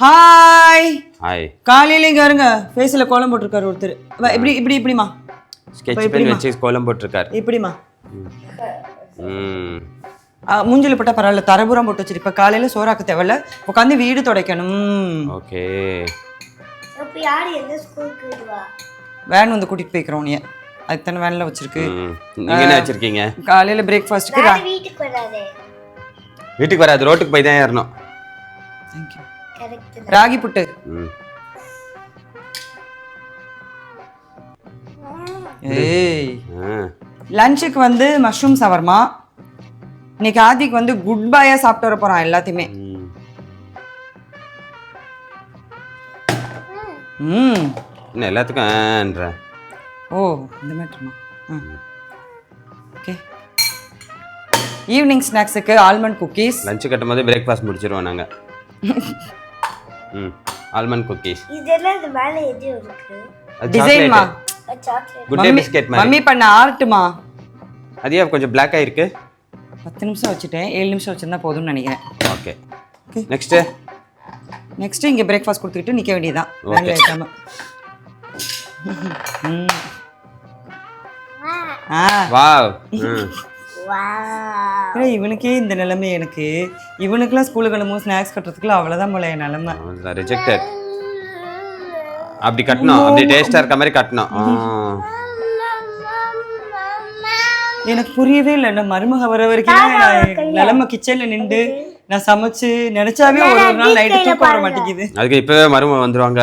Hi hi. காலையில இங்க இருங்க ஃபேஸ்ல கோலம் போட்டுருக்காரு ஒருத்தர். இப்படி இப்படி இப்படிமா ஸ்கெட்ச் பென் வச்சு கோலம் போட்டுருக்காரு. இப்படிமா ம். மூஞ்சில போட்டா பரவாயில்ல, தரபுரம் போட்டு வச்சிரு. இப்ப காலையில சோறாக்க தேவையில்ல, உட்காந்து வீடு துடைக்கணும். ஓகே. அப்ப யார் எந்த ஸ்கூலுக்கு விடுவா? வேன் வந்து கூட்டிட்டு போய்க்கிறோம் நீ. அதுதான வேன்ல வச்சிருக்கு. நீங்க என்ன வச்சிருக்கீங்க? காலையில பிரேக்ஃபாஸ்ட்க்கு வீட்டுக்கு வராதே. வீட்டுக்கு வராது, ரோட்டுக்கு போய் தான் ஏறணும். Thank you. கரெக்ட். ராகி புட்டு. ஏய் லஞ்சுக்கு வந்து மஷ்ரூம் சவர்மா. இன்னைக்கு ஆதிக்கு வந்து குட் பாயா சாப்பிட்டு வர போறான் எல்லாத்தையுமே. என்ன எல்லாத்துக்கும் ஓ இந்த மேட்டர்மா. ஓகே. ஈவினிங் ஸ்நாக்ஸுக்கு ஆல்மண்ட் குக்கீஸ். லஞ்ச் கட்டும் போது பிரேக்ஃபாஸ்ட் முடிச்சிருவோம் நாங்க. Almond cookies. இதெல்லாம் இது மேல எது இருக்கு? டிசைன்மா. சாக்லேட். குட் டே பிஸ்கட் மாதிரி. மம்மி பண்ண ஆர்ட்மா. அதே கொஞ்சம் Black ஆயிருக்கு. 10 நிமிஷம் வச்சுட்டேன், 7 நிமிஷம் வச்சிருந்தா போதும்னு நினைக்கிறேன். ஓகே. ஓகே. நெக்ஸ்ட் இங்க பிரேக்ஃபாஸ்ட் கொடுத்துக்கிட்டு நிக்க வேண்டியதான். வேன்ல ஏத்தாம. வாவ். வாவ். இவனுக்கே இந்த நிலைமை எனக்கு. இவனுக்குலாம் ஸ்கூலுக்கு கிளம்பும் ஸ்நாக்ஸ் கட்டுறதுக்குலாம் அவ்வளோதான் போல என் நிலைமை. ரிஜெக்டட். அப்படி கட்டணும், அப்படி டேஸ்டா இருக்க மாதிரி கட்டணும். எனக்கு புரியவே இல்லை. நான் மருமக வர வரைக்கும் நிலைமை கிச்சன்ல நின்று நான் சமைச்சு நினைச்சாவே ஒரு நாள் நைட்டு தூக்கம் வர மாட்டேங்குது. அதுக்கு இப்பவே மருமக வந்துருவாங்க.